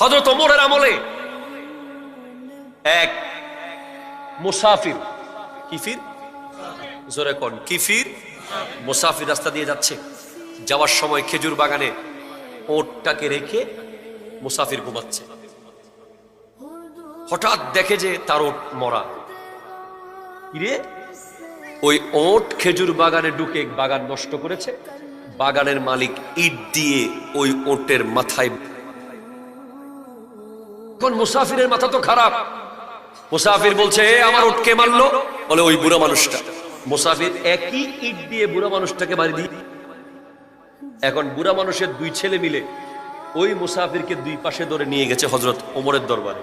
হযরত ওমরের আমলে এক মুসাফির, কিফির, জোরে কোন কিফির, মুসাফির রাস্তা দিয়ে যাচ্ছে। যাওয়ার সময় খেজুর বাগানে ওটটাকে রেখে মুসাফির ঘুমাচ্ছে। হঠাৎ দেখে যে তার ওট মরা। কিরে, ওই ওট খেজুর বাগানে ঢুকে বাগান নষ্ট করেছে। বাগানের মালিক ইট দিয়ে ওই ওটের মাথায়। এখন মুসাফিরের মাথা তো খারাপ। মুসাফির বলছে, আমার ওট কে মারলো? বলে ওই বুড়া মানুষটা। মুসাফির একই ইট দিয়ে বুড়া মানুষটাকে মারি দিয়ে। এখন বুড়া মানুষের দুই ছেলে মিলে ওই মুসাফিরকে দুই পাশে ধরে নিয়ে গেছে হযরত ওমরের দরবারে।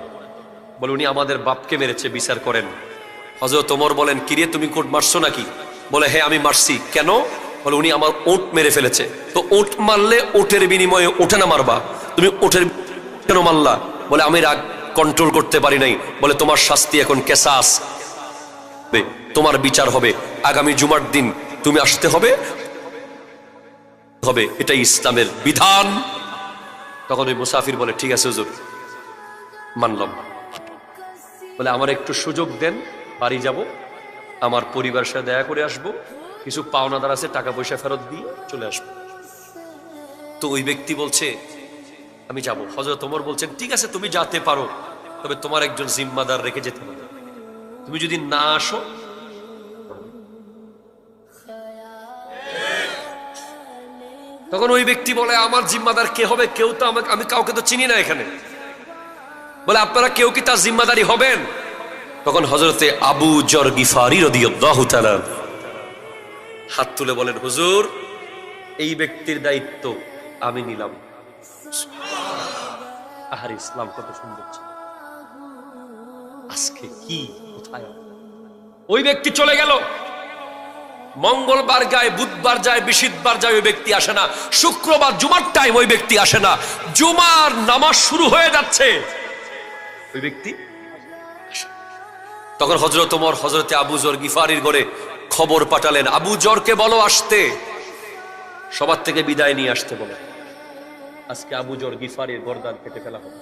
বলে উনি আমাদের বাপকে মেরেছে, বিচার করেন। হযরত ওমর বলেন, কিরে তুমি কোট মারছো নাকি? বলে হ্যাঁ আমি মারছি। কেন? বলে উনি আমার ওট মেরে ফেলেছে। তো ওট মারলে ওটের বিনিময়ে ওঠে না মারবা, তুমি ওটের কেন মারলা? বলে আমি রাগ কন্ট্রোল করতে পারি নাই। বলে তোমার শাস্তি এখন কেসাস, তোমার বিচার হবে। আগামী জুমার দিন তুমি আসতে হবে, এটাই ইসলামের বিধান। তখন ওই মুসাফির বলে ঠিক আছে হুজুর, মানলাম। বলে আমার একটু সুযোগ দেন, বাড়ি যাব, আমার পরিবারের সাথে দেখা করে আসবো, কিছু পাওনাদার আছে টাকা পয়সা ফেরত দিয়ে চলে আসবো। তো ওই ব্যক্তি বলছে আমি যাব। হযরত ওমর বলছেন ঠিক আছে তুমি যেতে পারো, তবে তোমার একজন জিম্মাদার রেখে যেতে হবে। তুমি যদি না আসো, তখন ওই ব্যক্তি বলে আমার জিম্মাদার কে হবে? কেউ তো আমাকে, আমি কাউকে তো চিনি না এখানে। বলে আপনারা কেউ কি তার জিম্মাদারি হবেন? তখন হযরতে আবু যর গিফারি রাদিয়াল্লাহু তাআলা হাত তুলে বলেন, হুজুর এই ব্যক্তির দায়িত্ব আমি নিলাম। আহার ইসলাম কত সুন্দর ছিল। আজকে কি কোথায়? ওই ব্যক্তি চলে গেল। মঙ্গলবার যায়, বুধবার যায়, বৃহস্পতিবার যায়, ওই ব্যক্তি আসে না। শুক্রবার জুমার টাইম, ওই ব্যক্তি আসে না। জুমার নামাজ শুরু হয়ে যাচ্ছে, ওই ব্যক্তি। তখন হযরত ওমর হযরতে আবু যর গিফারির ঘরে খবর পাঠালেন, আবু যরকে বলো আসতে, সবার থেকে বিদায় নিয়ে আসতে বলে। আজকে আবু যর গিফারির গর্দান কেটে ফেলা হবে।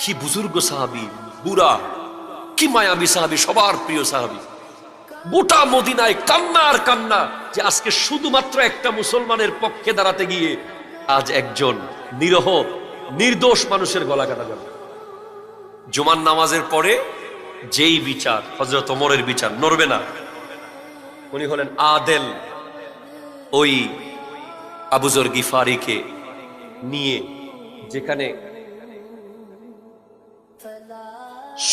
কি বুজুর্গ সাহাবী, বুড়া, কি মায়াবী সাহাবী, সবার প্রিয় সাহাবী। গোটা মদিনায় কান্না আর কান্না যে আজকে শুধুমাত্র একটা মুসলমানের পক্ষে দাঁড়াতে গিয়ে আজ একজন নিরহ নির্দোষ মানুষের গলা কাটা যাবে। জুমার নামাজের পরে যেই বিচার, হযরত ওমরের বিচার, নড়বে না। উনি হলেন আদেল। ওই আবু যর গিফারিকে নিয়ে যেখানে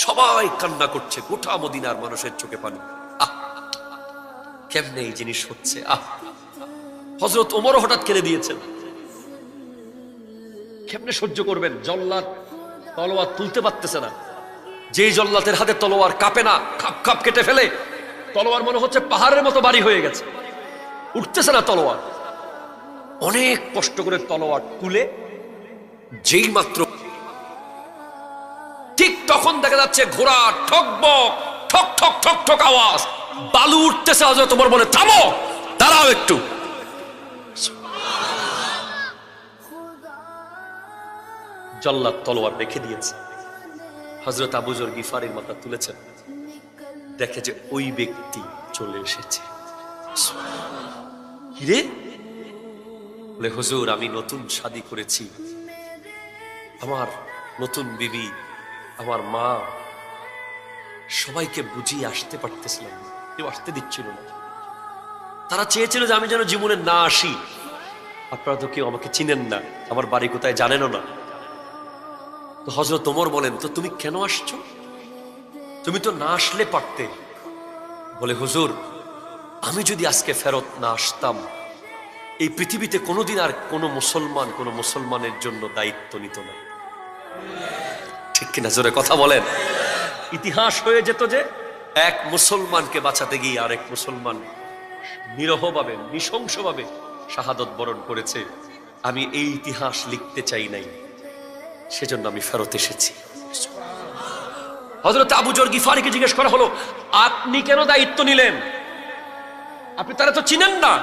সবাই কান্না করছে, গোটা মদিনার মানুষের চোখে পানি। কেমনে এই জিনিস হচ্ছে? হযরত ওমর হঠাৎ কেড়ে দিয়েছেন। কেমনে সহ্য করবেন? জল্লাদ তলোয়ার তুলতে পারতেছে না। যেই জল্লাদের হাতে তলোয়ার কাঁপে না, খাপ খাপ কেটে ফেলে। তলোয়ার মনে হচ্ছে পাহাড়ের মতো বাড়ি হয়ে গেছে, উঠতেছে না তলোয়ার। অনেক কষ্ট করে তলোয়ার তুলে যেই মাত্র, ঠিক তখন দেখা যাচ্ছে ঘোড়া ঠকবক ঠক ঠক ঠক ঠক আওয়াজ, বালু উঠতেছে। হযরত ওমর বলে থামো, দাঁড়াও একটু। জল্লাদ তলোয়ার রেখে দিয়েছে। হযরত আবু যর গিফারির মাথা তুলেছেন, দেখে যে ওই ব্যক্তি চলে এসেছে। কিরে? বলে হুজুর আমি নতুন শাদী করেছি, আমার নতুন বিবি, আমার মা, সবাইকে বুঝিয়ে আসতে পারতেছিলাম না, কেউ আসতে দিচ্ছিল না। তারা চেয়েছিল যে আমি যেন জীবনে না আসি। আপনারা তো কেউ আমাকে চিনেন না, আমার বাড়ি কোথায় জানেনও না। তো হযরত ওমর বলেন, তো তুমি কেন আসছো? তুমি তো না আসলে পারতে। বলে হুজুর আমি যদি আজকে ফেরত না আসতাম, এই পৃথিবীতে কোনোদিন আর কোনো মুসলমানের জন্য দায়িত্ব নিত না। ঠিক কিনা? জোরে কথা বলেন। ইতিহাস হয়ে যেত যে এক মুসলমানকে বাঁচাতে গিয়ে আরেক মুসলমান নিরহভাবে, নৃশংসভাবে শাহাদত বরণ করেছে। আমি এই ইতিহাস লিখতে চাই নাই, সেজন্য আমি ফেরত এসেছি। হযরত আবু যর গিফারিকে জিজ্ঞেস করা হলো, আপনি কেন দায়িত্ব নিলেন? আপনি তারা তো চিনেন না।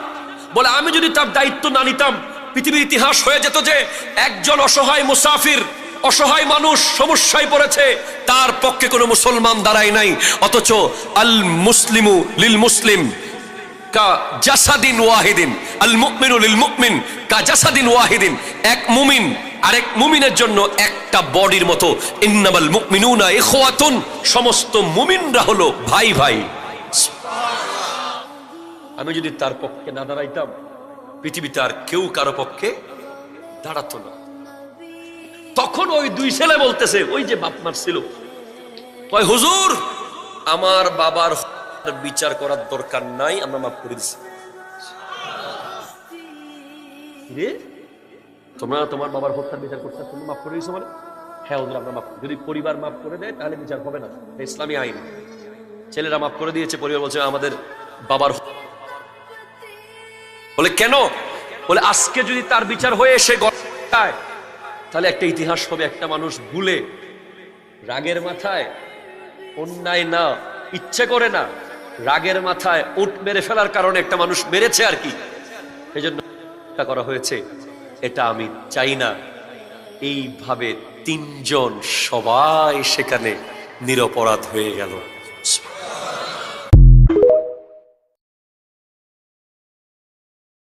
বলে আমি যদি তার দায়িত্ব না নিতাম, পৃথিবীর ইতিহাস হয়ে যেত যে একজন অসহায় মুসাফির অসহায় মানুষ সমস্যায় পড়েছে, তার পক্ষে কোনো মুসলমান দাঁড়ায় নাই। অথচ আল মুসলিমু লিল মুসলিম কা জাসাদিন ওয়াহিদিন, আল মুমিনু লিল মুমিন কা জাসাদিন ওয়াহিদিন। এক মুমিন আরেক মুমিনের জন্য একটা বডির মতো। ইন্নামাল মুমিনুনা ইখওয়াতুন, সমস্ত মুমিনরা হলো ভাই ভাই। আমি যদি তার পক্ষে না দাঁড়াইতাম, পৃথিবীতে আর কেউ কারো পক্ষে দাঁড়াতো না। তখন ওই দুই ছেলে বলতেছে, ওই যে বাপ মারছিল, কয় হুজুর আমার বাবার বিচার করার দরকার নাই, আমরা মাফ করে দিছি। রে তোমরা তোমার বাবার হত্যার বিচার করতে তুমি মাফ করে দিয়েছো মানে? হ্যাঁ হুজুর আমরা মাফ। যদি পরিবার মাফ করে দেয় তাহলে বিচার হবে না, ইসলামী আইন। ছেলেরা মাফ করে দিয়েছে, পরিবার বলছে আমাদের বাবার। বলে কেন? বলে আজকে যদি তার বিচার হয়ে এসে গড়ায়, তাহলে একটা ইতিহাস হবে। একটা মানুষ ভুলে রাগের মাথায়, অন্যায় না, ইচ্ছে করে না, রাগের মাথায় উট মেরে ফেলার কারণে একটা মানুষ মেরেছে আর কি, এই জন্য করা হয়েছে। এটা আমি চাই না। এইভাবে তিনজন সবাই সেখানে নিরপরাধ হয়ে গেল।